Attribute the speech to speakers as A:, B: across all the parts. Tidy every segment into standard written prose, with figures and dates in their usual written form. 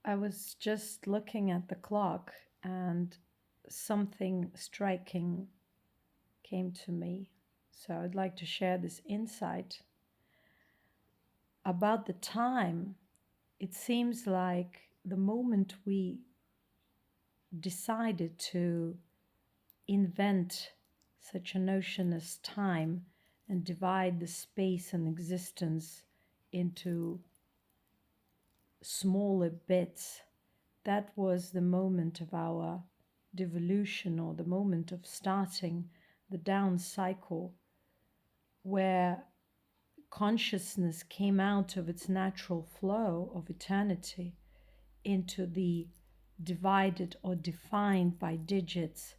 A: I was just looking at the clock and something striking came to me. So I'd like to share this insight about the time. It seems like the moment we decided to invent such a notion as time and divide the space and existence into smaller bits, that was the moment of our devolution, or the moment of starting the down cycle, where consciousness came out of its natural flow of eternity into the divided or defined by digits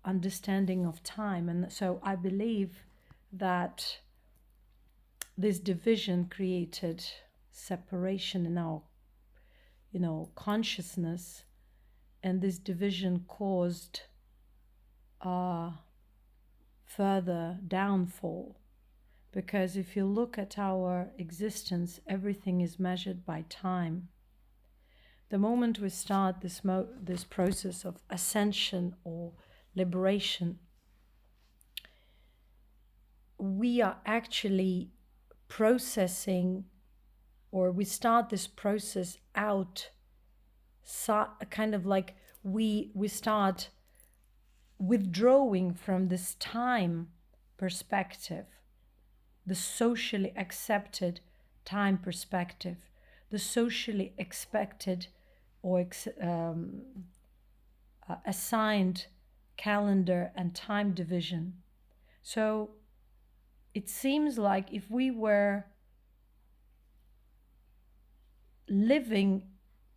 A: understanding of time. And so I believe that this division created separation in our consciousness, and this division caused further downfall. Because if you look at our existence, everything is measured by time. The moment we start this process of ascension or liberation, we are actually processing, or we start this process out, kind of like we start withdrawing from this time perspective, the socially accepted time perspective, the socially expected or assigned calendar and time division. So it seems like if we were living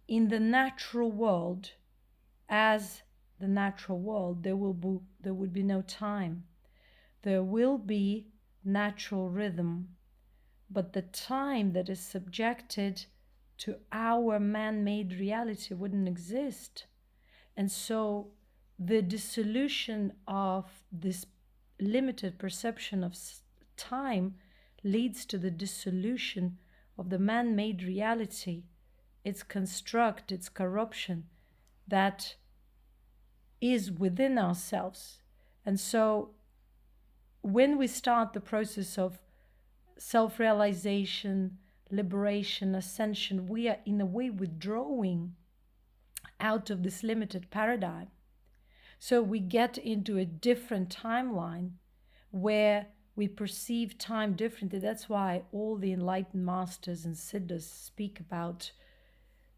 A: in the natural world as the natural world, there would be no time. There will be natural rhythm, but the time that is subjected to our man-made reality wouldn't exist. And so the dissolution of this limited perception of time leads to the dissolution of the man-made reality, its construct, its corruption that is within ourselves. And so when we start the process of self-realization, liberation, ascension, we are in a way withdrawing out of this limited paradigm. So we get into a different timeline where we perceive time differently. That's why all the enlightened masters and siddhas speak about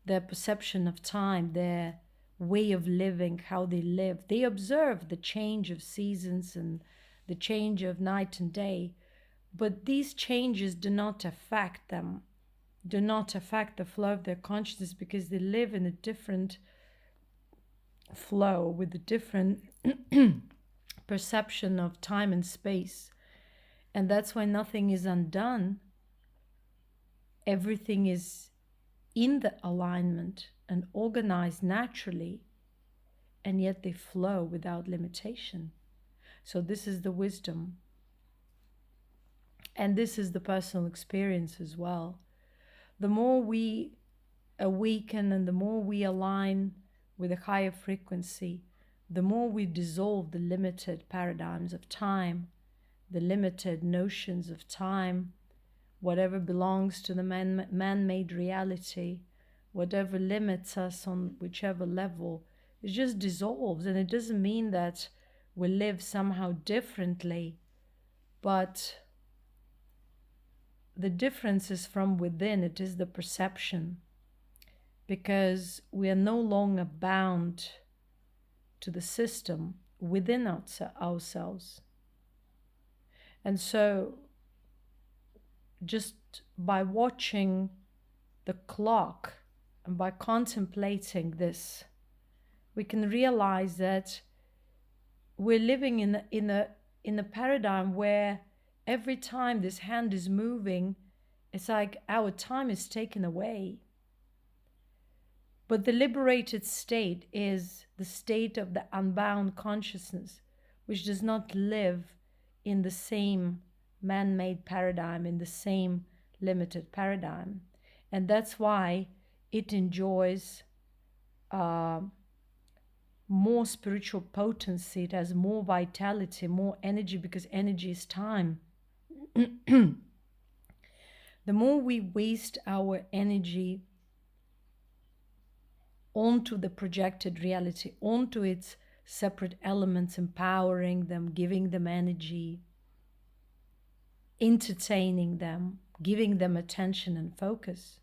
A: their perception of time, their way of living, how they live. They observe the change of seasons and the change of night and day, but these changes do not affect them, do not affect the flow of their consciousness, because they live in a different flow with a different perception of time and space. And that's why nothing is undone. Everything is in the alignment and organized naturally, and yet they flow without limitation. So this is the wisdom. And this is the personal experience as well. The more we awaken and the more we align with a higher frequency, the more we dissolve the limited paradigms of time, the limited notions of time, whatever belongs to the man-made reality, whatever limits us on whichever level, it just dissolves. And it doesn't mean that we live somehow differently, but the difference is from within. It is the perception, because we are no longer bound to the system within ourselves. And so just by watching the clock and by contemplating this, we can realize that we're living in a paradigm where every time this hand is moving, it's like our time is taken away. But the liberated state is the state of the unbound consciousness, which does not live in the same man-made paradigm, in the same limited paradigm. And that's why it enjoys more spiritual potency, it has more vitality, more energy, because energy is time. The more we waste our energy onto the projected reality, onto its separate elements, empowering them, giving them energy, entertaining them, giving them attention and focus,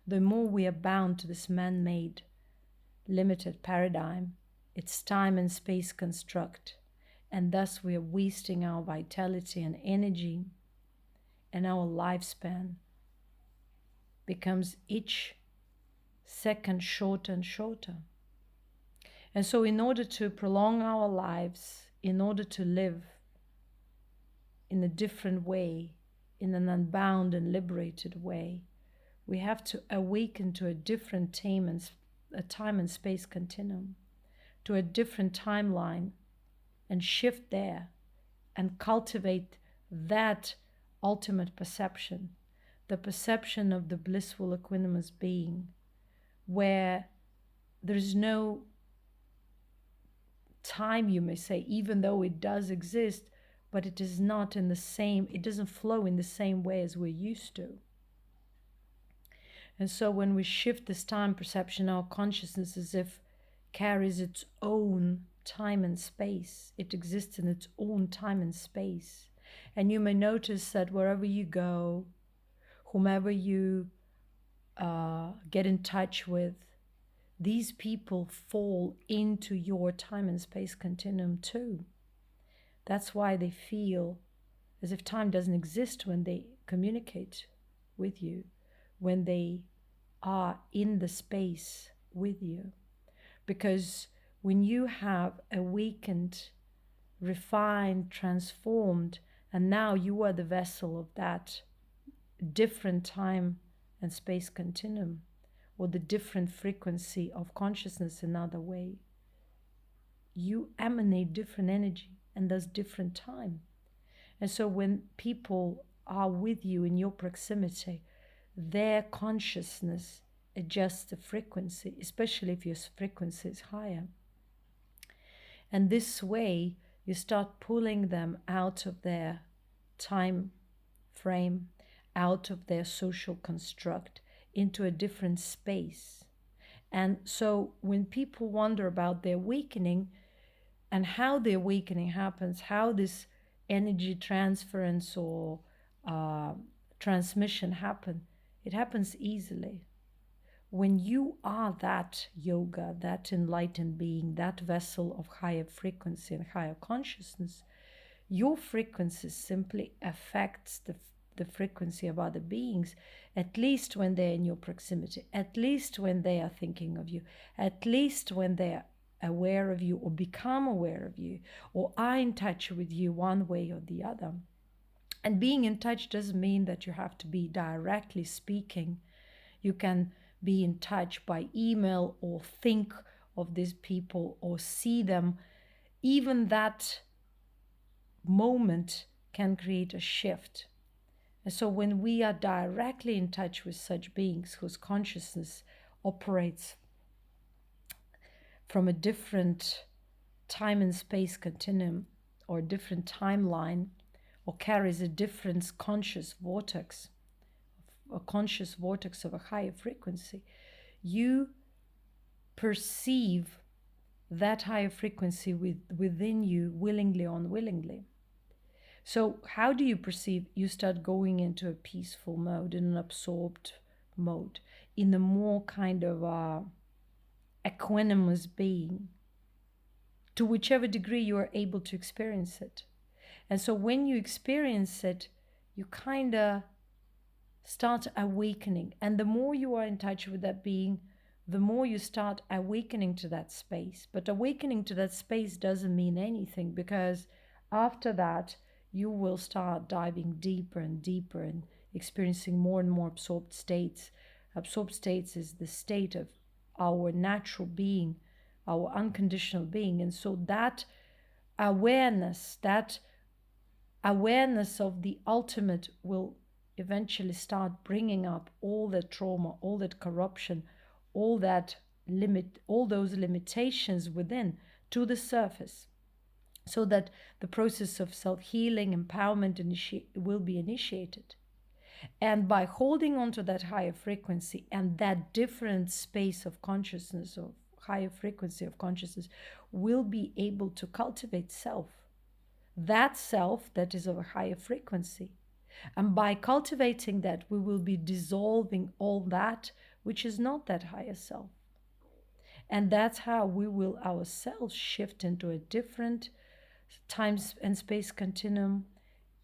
A: the more we are bound to this man-made, limited paradigm, its time and space construct, and thus we are wasting our vitality and energy, and our lifespan becomes each second shorter and shorter. And so in order to prolong our lives, in order to live in a different way, in an unbound and liberated way, we have to awaken to a different time and space continuum, to a different timeline, and shift there and cultivate that ultimate perception, the perception of the blissful equanimous being, where there is no time, you may say, even though it does exist, but it is not in the same, it doesn't flow in the same way as we're used to. And so when we shift this time perception, our consciousness as if carries its own time and space. It exists in its own time and space. And you may notice that wherever you go, whomever you get in touch with, these people fall into your time and space continuum too. That's why they feel as if time doesn't exist when they communicate with you, when they are in the space with you. Because when you have awakened, refined, transformed, and now you are the vessel of that different time and space continuum, or the different frequency of consciousness another way, you emanate different energy and thus different time. And so when people are with you in your proximity, their consciousness adjusts the frequency, especially if your frequency is higher. And this way, you start pulling them out of their time frame, out of their social construct, into a different space. And so when people wonder about their awakening and how the awakening happens, how this energy transference or transmission happen, it happens easily. When you are that yoga, that enlightened being, that vessel of higher frequency and higher consciousness, your frequency simply affects the frequency of other beings, at least when they're in your proximity, at least when they are thinking of you, at least when they're aware of you or become aware of you or are in touch with you one way or the other. And being in touch doesn't mean that you have to be directly speaking. You can be in touch by email or think of these people or see them. Even that moment can create a shift. And so when we are directly in touch with such beings whose consciousness operates from a different time and space continuum or a different timeline, or carries a different conscious vortex, a conscious vortex of a higher frequency, you perceive that higher frequency within you, willingly or unwillingly. So how do you perceive? You start going into a peaceful mode, in an absorbed mode, in a more kind of equanimous being, to whichever degree you are able to experience it. And so when you experience it, you kind of start awakening. And the more you are in touch with that being, the more you start awakening to that space. But awakening to that space doesn't mean anything, because after that, you will start diving deeper and deeper and experiencing more and more absorbed states. Absorbed states is the state of our natural being, our unconditional being. And so that awareness of the ultimate will eventually start bringing up all that trauma, all that corruption, all those limitations within to the surface, so that the process of self-healing, empowerment will be initiated. And by holding on to that higher frequency and that different space of consciousness, or higher frequency of consciousness, will be able to cultivate self, that self that is of a higher frequency. And by cultivating that, we will be dissolving all that which is not that higher self. And that's how we will ourselves shift into a different time and space continuum,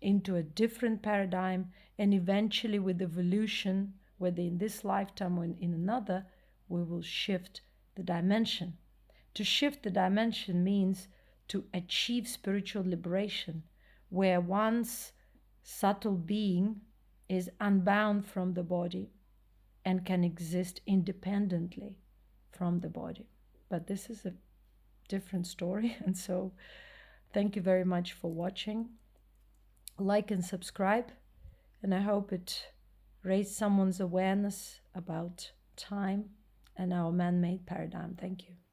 A: into a different paradigm, and eventually with evolution, whether in this lifetime or in another, we will shift the dimension. To shift the dimension means to achieve spiritual liberation, where one's subtle being is unbound from the body and can exist independently from the body. But this is a different story, and so thank you very much for watching. Like and subscribe, and I hope it raised someone's awareness about time and our man-made paradigm. Thank you.